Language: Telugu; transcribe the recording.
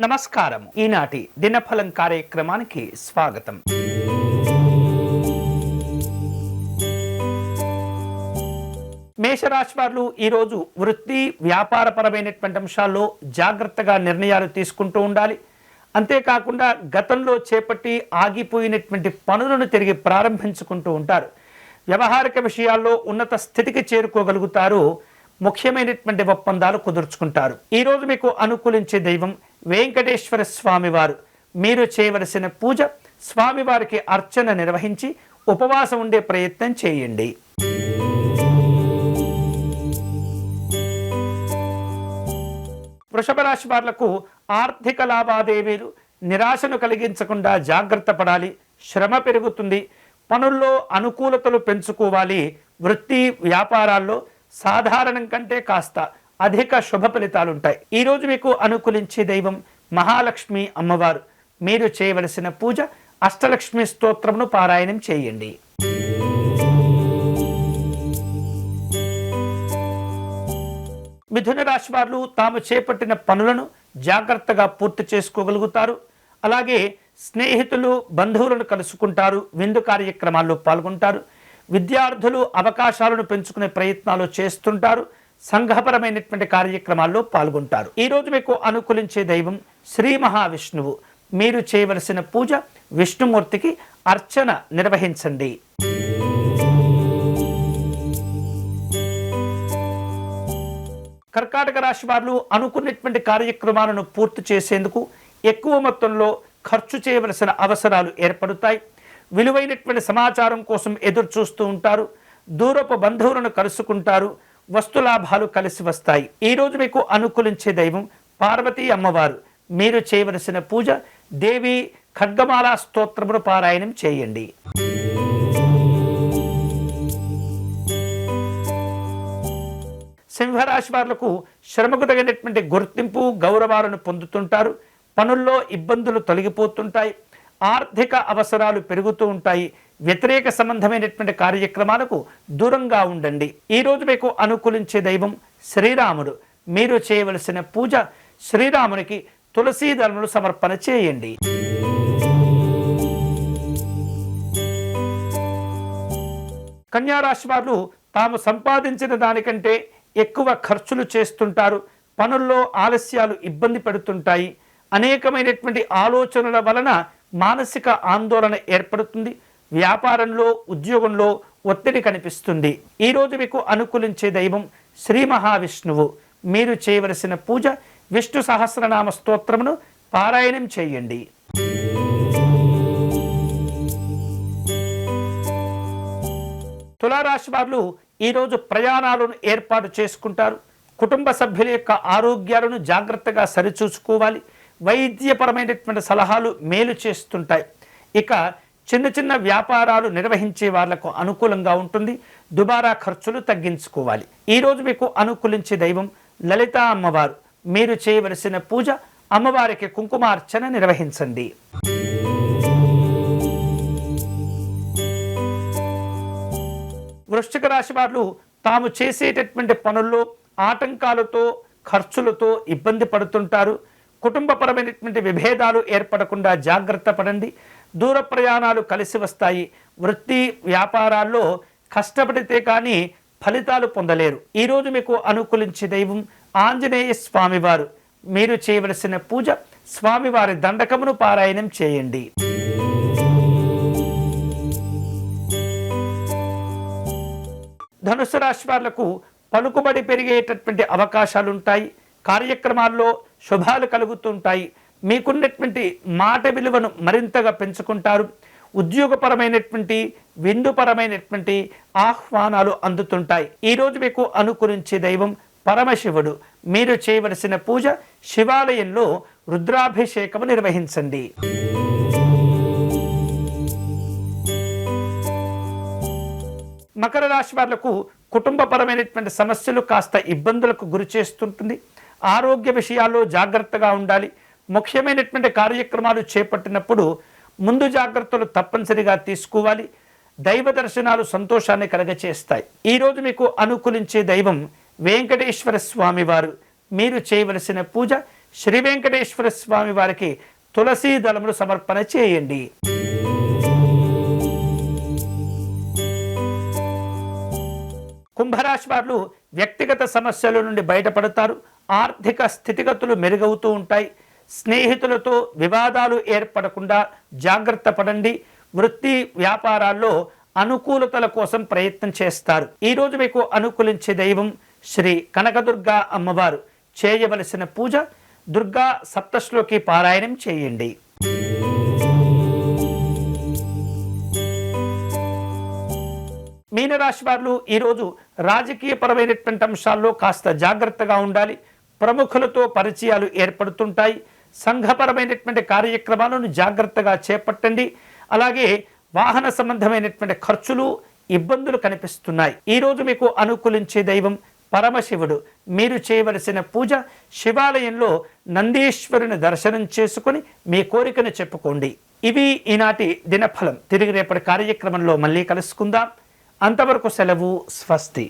నమస్కారం. ఈనాటి దినఫలం కార్యక్రమానికి స్వాగతం. మేషరాశి వారు ఈరోజు వృత్తి వ్యాపారపరమైనటువంటి అంశాల్లో జాగ్రత్తగా నిర్ణయాలు తీసుకుంటూ ఉండాలి. అంతేకాకుండా గతంలో చేపట్టి ఆగిపోయినటువంటి పనులను తిరిగి ప్రారంభించుకుంటూ ఉంటారు. వ్యవహారిక విషయాల్లో ఉన్నత స్థితికి చేరుకోగలుగుతారు. ముఖ్యమైనటువంటి ఒప్పందాలు కుదుర్చుకుంటారు. ఈరోజు మీకు అనుకూలించే దైవం వెంకటేశ్వర స్వామి వారు. మీరు చేయవలసిన పూజ, స్వామివారికి అర్చన నిర్వహించి ఉపవాసం ఉండే ప్రయత్నం చేయండి. వృషభ రాశి వాళ్లకు ఆర్థిక లావాదేవీలు నిరాశను కలిగించకుండా జాగ్రత్త పడాలి. శ్రమ పెరుగుతుంది. పనుల్లో అనుకూలతలు పెంచుకోవాలి. వృత్తి వ్యాపారాల్లో సాధారణం కంటే కాస్త అధిక శుభ ఫలితాలుంటాయి. ఈరోజు మీకు అనుకూలించే దైవం మహాలక్ష్మి అమ్మవారు. మీరు చేయవలసిన పూజ అష్టలక్ష్మి స్తోత్రమును పారాయణం చేయండి. మిథున రాశి వారు తాము చేపట్టిన పనులను జాగ్రత్తగా పూర్తి చేసుకోగలుగుతారు. అలాగే స్నేహితులు బంధువులను కలుసుకుంటారు. విందు కార్యక్రమాల్లో పాల్గొంటారు. విద్యార్థులు అవకాశాలను పెంచుకునే ప్రయత్నాలు చేస్తుంటారు. సంఘపరమైనటువంటి కార్యక్రమాల్లో పాల్గొంటారు. ఈరోజు మీకు అనుకూలించే దైవం శ్రీ మహావిష్ణువు. మీరు చేయవలసిన పూజ విష్ణుమూర్తికి అర్చన నిర్వహించండి. కర్కాటక రాశి వారు అనుకున్నటువంటి కార్యక్రమాలను పూర్తి చేసేందుకు ఎక్కువ మొత్తంలో ఖర్చు చేయవలసిన అవసరాలు ఏర్పడతాయి. విలువైనటువంటి సమాచారం కోసం ఎదురు చూస్తూ ఉంటారు. దూరపు బంధువులను కలుసుకుంటారు. వస్తులాభాలు కలిసి వస్తాయి. ఈరోజు మీకు అనుకూలించే దైవం పార్వతీ అమ్మవారు. మీరు చేయవలసిన పూజ దేవి ఖడ్గమాల స్తోత్రమును పారాయణం చేయండి. సింహరాశి వాళ్లకు శ్రమకు తగినటువంటి గుర్తింపు గౌరవాలను పొందుతుంటారు. పనుల్లో ఇబ్బందులు తొలగిపోతుంటాయి. ఆర్థిక అవసరాలు పెరుగుతూ ఉంటాయి. వ్యతిరేక సంబంధమైనటువంటి కార్యక్రమాలకు దూరంగా ఉండండి. ఈరోజు మీకు అనుకూలించే దైవం శ్రీరాముడు. మీరు చేయవలసిన పూజ శ్రీరామునికి తులసీదళములు సమర్పణ చేయండి. కన్యారాశి వారు తాము సంపాదించిన దానికంటే ఎక్కువ ఖర్చులు చేస్తుంటారు. పనుల్లో ఆలస్యాలు ఇబ్బంది పెడుతుంటాయి. అనేకమైనటువంటి ఆలోచనల వలన మానసిక ఆందోళన ఏర్పడుతుంది. వ్యాపారంలో ఉద్యోగంలో ఒత్తిడి కనిపిస్తుంది. ఈరోజు మీకు అనుకూలించే దైవం శ్రీ మహావిష్ణువు. మీరు చేయవలసిన పూజ విష్ణు సహస్రనామ స్తోత్రమును పారాయణం చేయండి. తులారాశి వారు ఈరోజు ప్రయాణాలను ఏర్పాటు చేసుకుంటారు. కుటుంబ సభ్యుల యొక్క ఆరోగ్యాలను జాగ్రత్తగా సరిచూసుకోవాలి. వైద్యపరమైనటువంటి సలహాలు మేలు చేస్తుంటాయి. ఇక చిన్న చిన్న వ్యాపారాలు నిర్వహించే వాళ్లకు అనుకూలంగా ఉంటుంది. దుబారా ఖర్చులు తగ్గించుకోవాలి. ఈరోజు మీకు అనుకూలించే దైవం లలిత అమ్మవారు. మీరు చేయవలసిన పూజ అమ్మవారికి కుంకుమార్చన నిర్వహించండి. వృశ్చిక రాశి వారు తాము చేసేటటువంటి పనుల్లో ఆటంకాలతో ఖర్చులతో ఇబ్బంది పడుతుంటారు. కుటుంబపరమైనటువంటి విభేదాలు ఏర్పడకుండా జాగ్రత్త పడండి. దూర ప్రయాణాలు కలిసి వస్తాయి. వృత్తి వ్యాపారాల్లో కష్టపడితే కానీ ఫలితాలు పొందలేరు. ఈరోజు మీకు అనుకూలించే దైవం ఆంజనేయ స్వామివారు. మీరు చేయవలసిన పూజ స్వామివారి దండకమును పారాయణం చేయండి. ధనుసు రాశి వాళ్లకు పలుకుబడి పెరిగేటటువంటి అవకాశాలు ఉంటాయి. కార్యక్రమాల్లో శుభాలు కలుగుతుంటాయి. మీకున్నటువంటి మాట విలువను మరింతగా పెంచుకుంటారు. ఉద్యోగపరమైనటువంటి విందుపరమైనటువంటి ఆహ్వానాలు అందుతుంటాయి. ఈరోజు మీకు అనుకూలించే దైవం పరమశివుడు. మీరు చేయవలసిన పూజ శివాలయంలో రుద్రాభిషేకము నిర్వహించండి. మకర రాశి వాళ్లకు కుటుంబపరమైనటువంటి సమస్యలు కాస్త ఇబ్బందులకు గురి చేస్తుంటుంది. ఆరోగ్య విషయాల్లో జాగ్రత్తగా ఉండాలి. ముఖ్యమైనటువంటి కార్యక్రమాలు చేపట్టినప్పుడు ముందు జాగ్రత్తలు తప్పనిసరిగా తీసుకోవాలి. దైవ దర్శనాలు సంతోషాన్ని కలగచేస్తాయి. ఈరోజు మీకు అనుకూలించే దైవం వెంకటేశ్వర స్వామివారు. మీరు చేయవలసిన పూజ శ్రీ వెంకటేశ్వర స్వామి వారికి తులసీ దళములు సమర్పణ చేయండి. కుంభరాశి వారు వ్యక్తిగత సమస్యల నుండి బయటపడతారు. ఆర్థిక స్థితిగతులు మెరుగవుతూ ఉంటాయి. స్నేహితులతో వివాదాలు ఏర్పడకుండా జాగ్రత్త పడండి. వృత్తి వ్యాపారాల్లో అనుకూలతల కోసం ప్రయత్నం చేస్తారు. ఈరోజు మీకు అనుకూలించే దైవం శ్రీ కనకదుర్గా అమ్మవారు. చేయవలసిన పూజ దుర్గా సప్తశ్లోకి పారాయణం చేయండి. మీనరాశి వారు ఈరోజు రాజకీయపరమైనటువంటి అంశాల్లో కాస్త జాగ్రత్తగా ఉండాలి. ప్రముఖులతో పరిచయాలు ఏర్పడుతుంటాయి. సంఘపరమైనటువంటి కార్యక్రమాలను జాగ్రత్తగా చేపట్టండి. అలాగే వాహన సంబంధమైనటువంటి ఖర్చులు ఇబ్బందులు కనిపిస్తున్నాయి. ఈరోజు మీకు అనుకూలించే దైవం పరమశివుడు. మీరు చేయవలసిన పూజ శివాలయంలో నందీశ్వరుని దర్శనం చేసుకుని మీ కోరికను చెప్పుకోండి. ఇవి ఈనాటి దినఫలం. తిరిగి రేపటి కార్యక్రమంలో మళ్ళీ కలుసుకుందాం. అంతవరకు సెలవు. స్వస్తి.